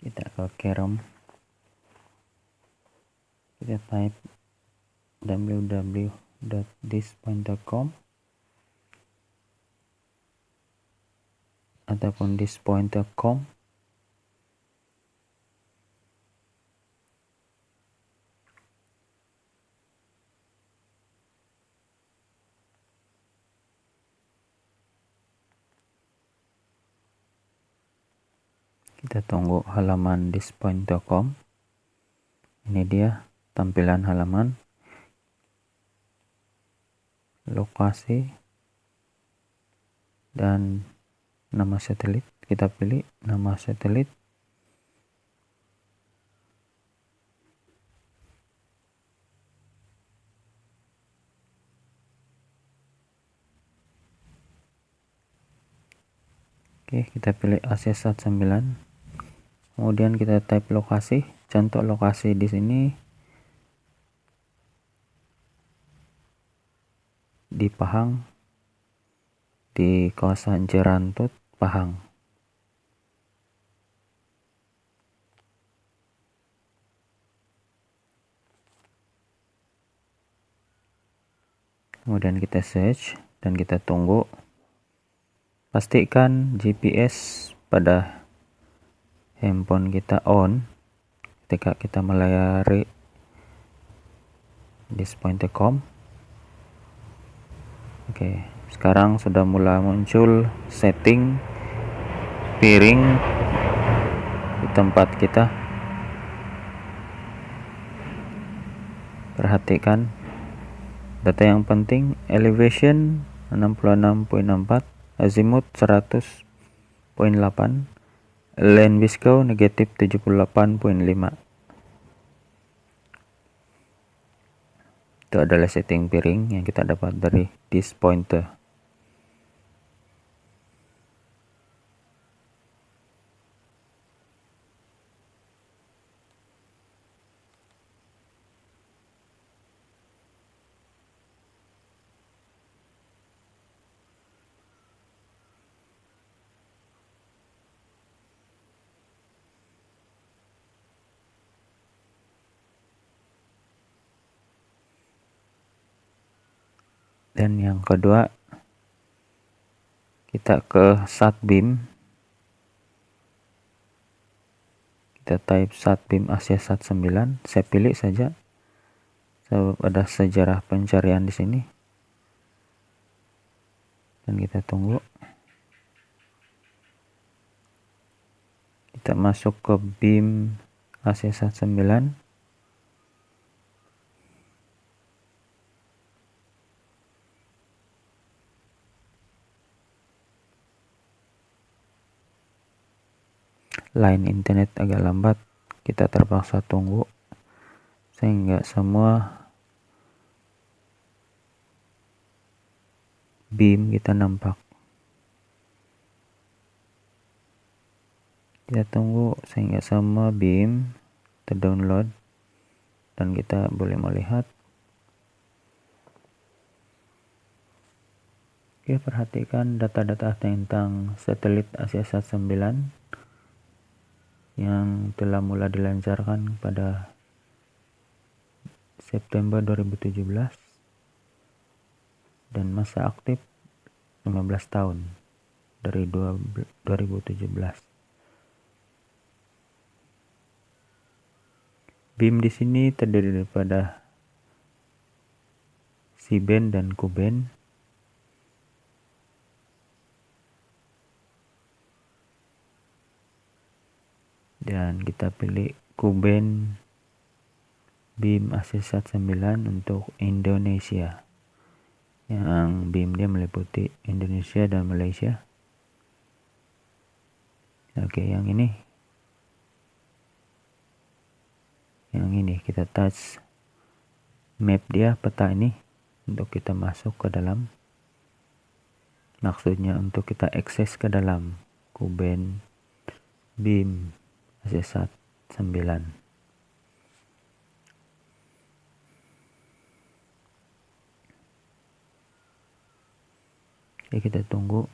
Kita ke Kerom, kita type www.thispoint.com ataupun thispoint.com. Kita tunggu halaman thispoint.com. Ini dia tampilan halaman, lokasi dan nama satelit. Kita pilih nama satelit. Oke, kita pilih AC-SAT 9. Kemudian kita type lokasi. Contoh lokasi di sini di Pahang, di kawasan Jerantut, Pahang. Kemudian kita search dan kita tunggu. Pastikan GPS pada handphone kita on ketika kita melayari thispoint.com. Oke, sekarang sudah mulai muncul setting piring di tempat kita. Perhatikan data yang penting: elevation 66.4, azimuth 100.8, land visco negatif 78.5. Itu adalah setting piring yang kita dapat dari Thispoint. Dan yang kedua, kita ke SatBeam. Kita type SatBeam AC-SAT 9. Saya pilih saja sebab ada sejarah pencarian di sini. Dan kita tunggu. Kita masuk ke beam AC-SAT 9. Line internet agak lambat, kita terpaksa tunggu sehingga semua beam kita nampak. Kita tunggu sehingga semua beam terdownload dan kita boleh melihat. Oke, perhatikan data-data tentang satelit AC-SAT 9 yang telah mulai dilancarkan pada September 2017 dan masa aktif 15 tahun dari 2017. Beam di sini terdiri daripada C-band dan Q-band. Dan kita pilih Q-band beam AC-SAT 9 untuk Indonesia, yang beam dia meliputi Indonesia dan Malaysia. Oke, yang ini kita touch map dia, peta ini, untuk kita masuk ke dalam. Maksudnya untuk kita akses ke dalam Q-band beam AC-SAT 9. Oke, kita tunggu.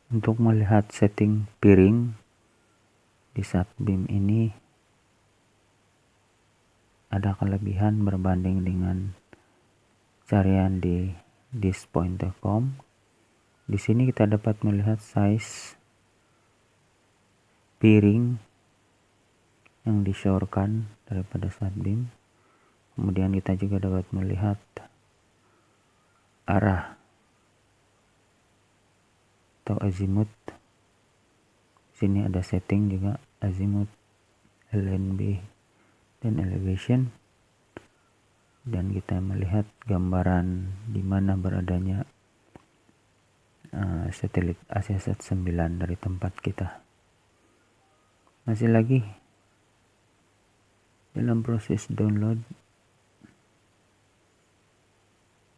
Untuk melihat setting piring di Satbeam ini ada kelebihan berbanding dengan carian di thispoint.com. Di sini kita dapat melihat size piring yang disyorkan daripada Satbeam. Kemudian kita juga dapat melihat arah atau azimuth. Sini ada setting juga azimuth, LNB, dan elevation. Dan kita melihat gambaran di mana beradanya satelit AsiaSat 9 dari tempat kita. Masih lagi dalam proses download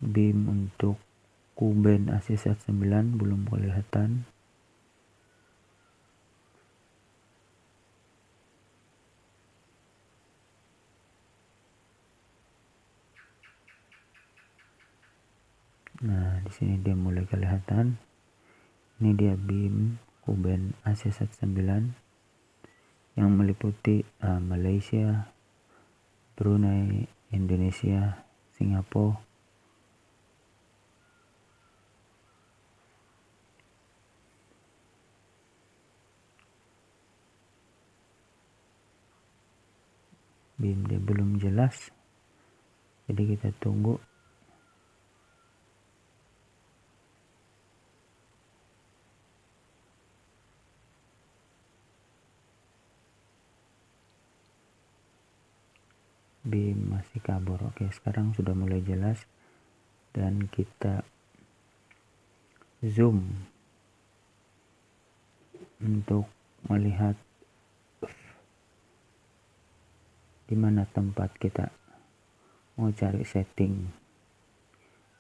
beam untuk Ku-band AsiaSat 9 belum kelihatan. Nah, di sini dia mulai kelihatan. Ini dia beam Ku-band AsiaSat 9 yang meliputi Malaysia, Brunei, Indonesia, Singapura, beam dia belum jelas, jadi kita tunggu. Beam masih kabur. Oke, sekarang sudah mulai jelas dan kita zoom untuk melihat di mana tempat kita mau cari setting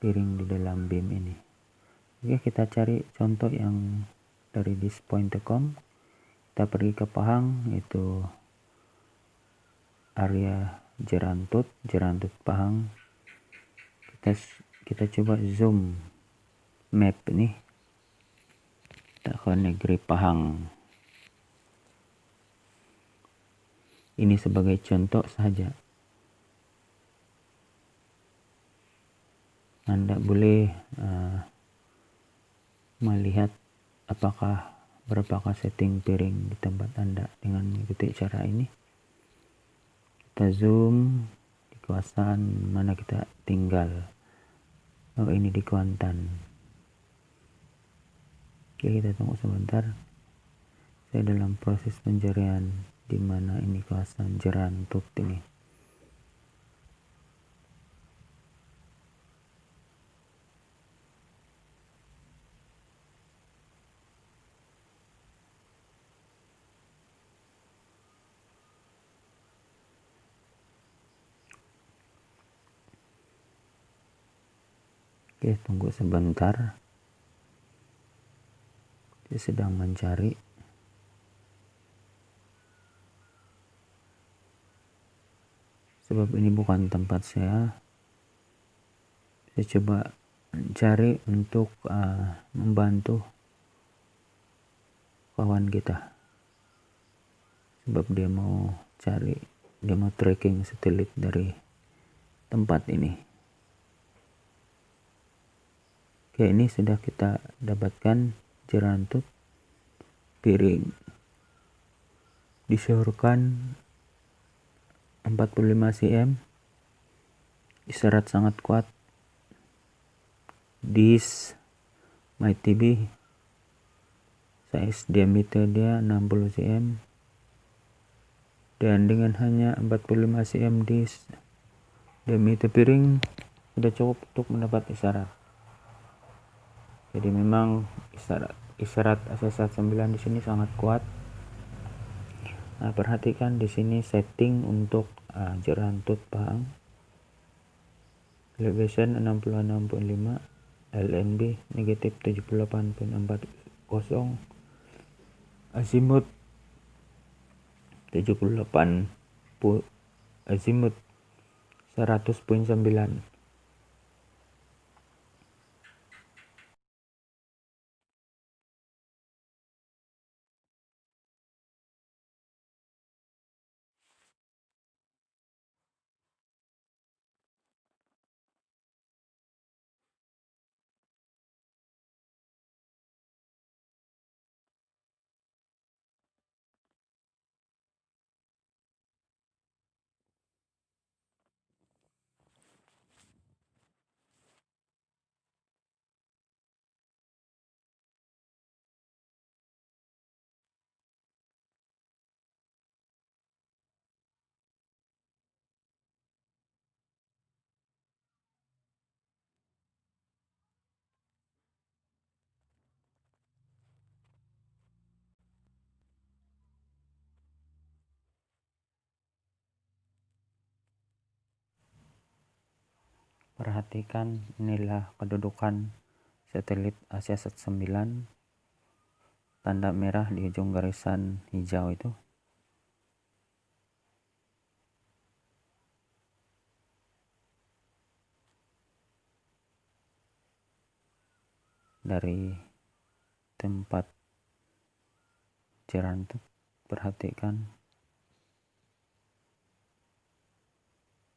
piring di dalam beam ini. Oke, kita cari contoh yang dari thispoint.com. Kita pergi ke Pahang, itu area Jerantut Pahang. Kita coba zoom map nih, kita ke negeri Pahang. Ini sebagai contoh saja. Anda boleh melihat berapakah setting piring di tempat Anda dengan mengikuti cara ini. Kita zoom di kawasan mana kita tinggal. Oh, ini di Kuantan. Oke, kita tunggu sebentar. Saya dalam proses pencarian di mana ini kawasan Jerantut ini. Oke, tunggu sebentar. Saya sedang mencari. Sebab ini bukan tempat saya. Saya coba cari untuk membantu kawan kita. Sebab dia mau tracking satelit dari tempat ini. Oke, ini sudah kita dapatkan Jerantut piring. Disyorkan 45 cm. Isyarat sangat kuat. This my TV. Size diameter dia 60 cm. Dan dengan hanya 45 cm diameter piring sudah cukup untuk mendapat isyarat. Jadi memang isyarat AsiaSat 9 di sini sangat kuat. Nah, perhatikan di sini setting untuk Jerantut Pahang. Elevation 66.5, LNB negatif 78.40, azimuth 78, azimuth 100.9. Perhatikan, inilah kedudukan satelit AsiaSat 9, tanda merah di ujung garisan hijau itu. Dari tempat Cirantuk, perhatikan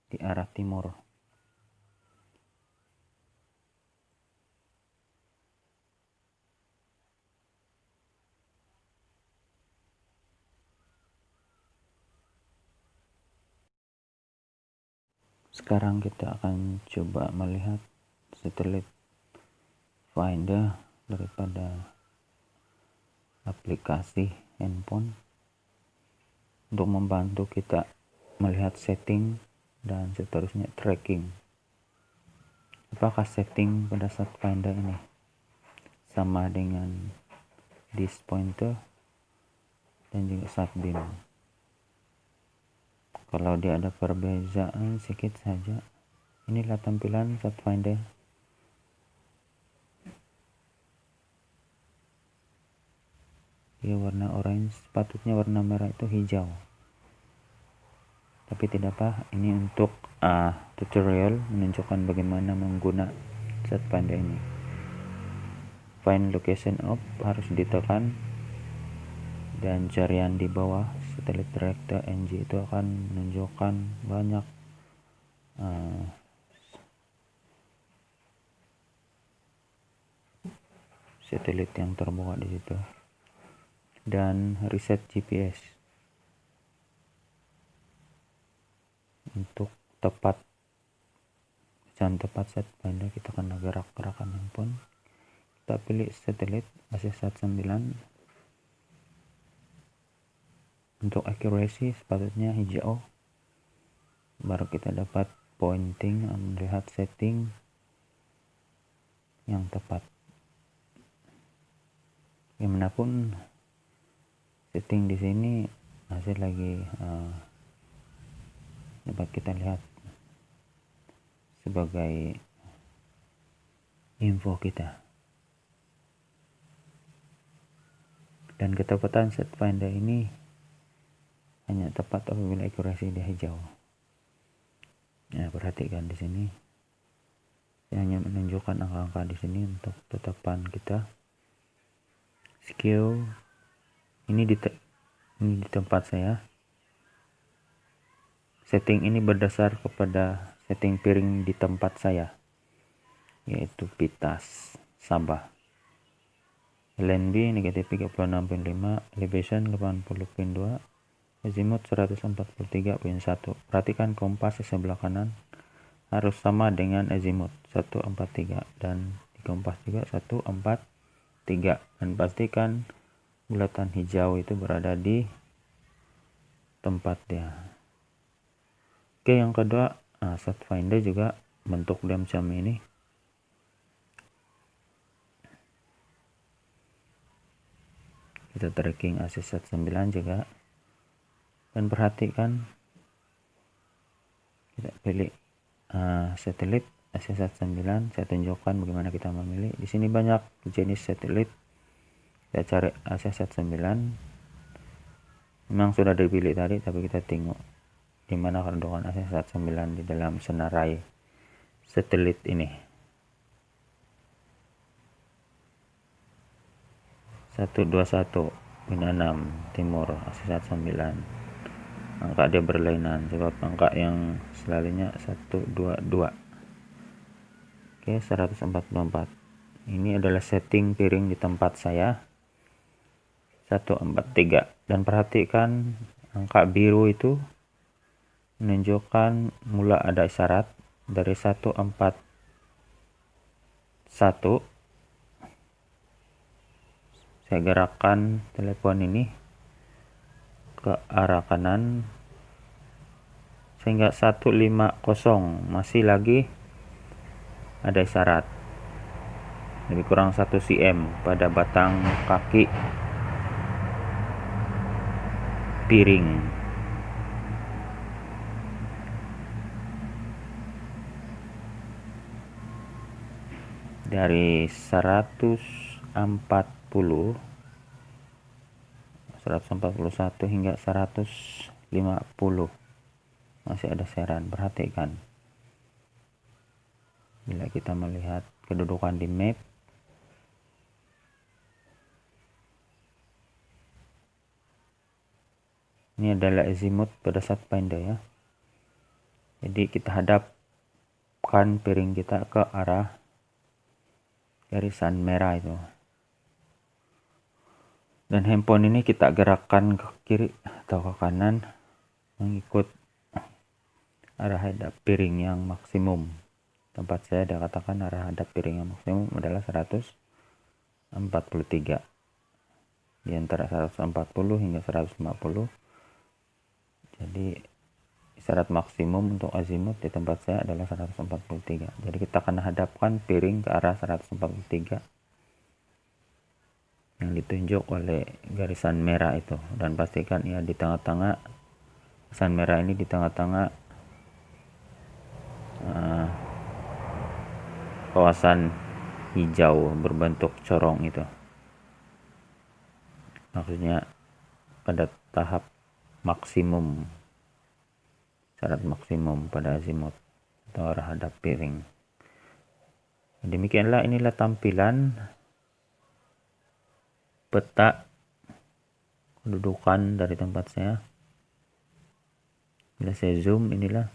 di arah timur. Sekarang kita akan coba melihat satelit finder daripada aplikasi handphone untuk membantu kita melihat setting dan seterusnya tracking. Apakah setting pada sat finder ini sama dengan disk pointer dan juga sat beam? Kalau dia ada perbedaan sedikit saja. Inilah tampilan sat finder. Dia warna orange, sepatutnya warna merah itu hijau. Tapi tidak apa, ini untuk tutorial menunjukkan bagaimana menggunakan sat finder ini. Find location of harus ditekan, dan carian di bawah satelit director NG itu akan menunjukkan banyak satelit yang terbuka di situ, dan reset GPS untuk tepat sat finder. Kita akan gerak-gerakan handphone, kita pilih satelit AsiaSat 9. Untuk accuracy sepatutnya hijau, baru kita dapat pointing, melihat setting yang tepat. Bagaimanapun setting di sini masih lagi dapat kita lihat sebagai info kita. Dan ketepatan sat finder ini hanya tepat apabila akurasi dia hijau. Nah, perhatikan di sini. Saya hanya menunjukkan angka-angka di sini untuk tetapan kita. Skew ini di tempat saya. Setting ini berdasar kepada setting piring di tempat saya, yaitu Pitas Sabah. LNB negatif 36.5, elevation 80.2, azimuth 143.1. Perhatikan kompas di sebelah kanan harus sama dengan azimuth 143, dan di kompas juga 143, dan pastikan bulatan hijau itu berada di tempat dia. Oke, yang kedua, sat finder juga bentuk dia macam ini. Kita tracking AsiaSat 9 juga, dan perhatikan kita pilih satelit AsiaSat 9. Saya tunjukkan bagaimana kita memilih. Di sini banyak jenis satelit. Kita cari AsiaSat 9. Memang sudah dipilih tadi, tapi kita tengok di mana kedudukan AsiaSat 9 di dalam senarai satelit ini. 121.6 timur AsiaSat 9. Angka dia berlainan sebab angka yang selalunya 122. Oke, 144. Ini adalah setting piring di tempat saya, 143. Dan perhatikan angka biru itu menunjukkan mula ada isyarat dari 141. Saya gerakkan telepon ini ke arah kanan sehingga 150 masih lagi ada isyarat lebih kurang 1 cm pada batang kaki piring. dari 141 hingga 150 masih ada seran. Perhatikan, bila kita melihat kedudukan di map, ini adalah azimut pada saat finder ya. Jadi kita hadapkan piring kita ke arah garisan merah itu, dan handphone ini kita gerakkan ke kiri atau ke kanan mengikut arah hadap piring yang maksimum. Tempat saya ada katakan arah hadap piring yang maksimum adalah 143, di antara 140 hingga 150. Jadi isyarat maksimum untuk azimut di tempat saya adalah 143. Jadi kita akan hadapkan piring ke arah 143 yang ditunjuk oleh garisan merah itu, dan pastikan ya di tengah-tengah garisan merah ini, di tengah-tengah kawasan hijau berbentuk corong itu, maksudnya pada tahap maksimum, syarat maksimum pada azimut atau arah hadap piring. Demikianlah, inilah tampilan peta kedudukan dari tempat saya. Bila saya zoom, inilah,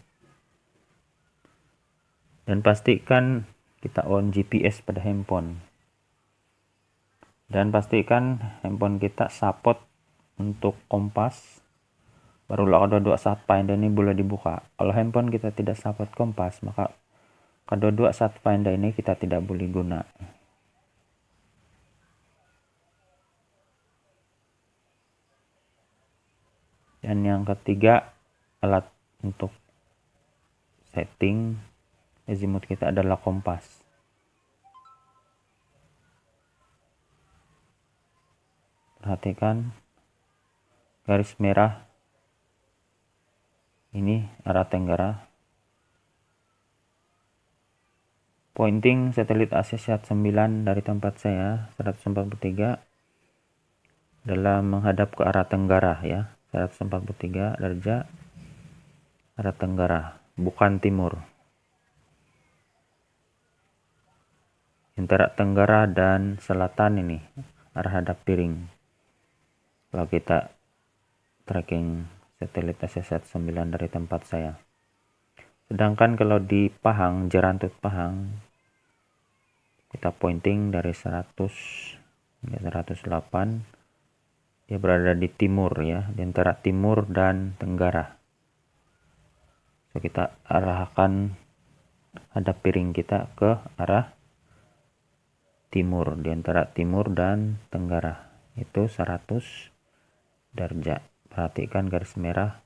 dan pastikan kita on GPS pada handphone, dan pastikan handphone kita support untuk kompas. Barulah kedua-dua saat finder ini boleh dibuka. Kalau handphone kita tidak support kompas, maka kedua-dua saat finder ini kita tidak boleh guna. Dan yang ketiga, alat untuk setting azimut kita adalah kompas. Perhatikan garis merah ini arah tenggara. Pointing satelit ASEAT 9 dari tempat saya 143 adalah menghadap ke arah tenggara ya, 143 derajat arah tenggara, bukan timur. Antara tenggara dan selatan ini arah hadap piring. Kalau kita tracking satelit ASEAT 9 dari tempat saya. Sedangkan kalau di Pahang, Jerantut Pahang, kita pointing dari 100 hingga 108, dia berada di timur ya, di antara timur dan tenggara. So, kita arahkan hadap piring kita ke arah timur, di antara timur dan tenggara, itu 100 derajat. Perhatikan garis merah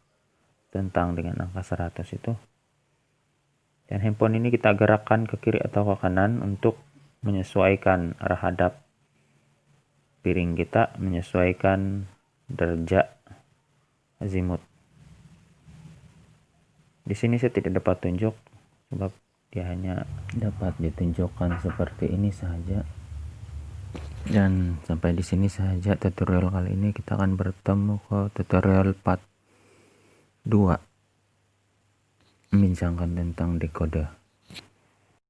tentang dengan angka 100 itu. Dan handphone ini kita gerakkan ke kiri atau ke kanan untuk menyesuaikan arah hadap piring kita, menyesuaikan derajat azimut. Di sini saya tidak dapat tunjuk sebab dia hanya dapat ditunjukkan seperti ini saja. Dan sampai di sini saja tutorial kali ini. Kita akan bertemu ke tutorial part 2, membincangkan tentang decoder.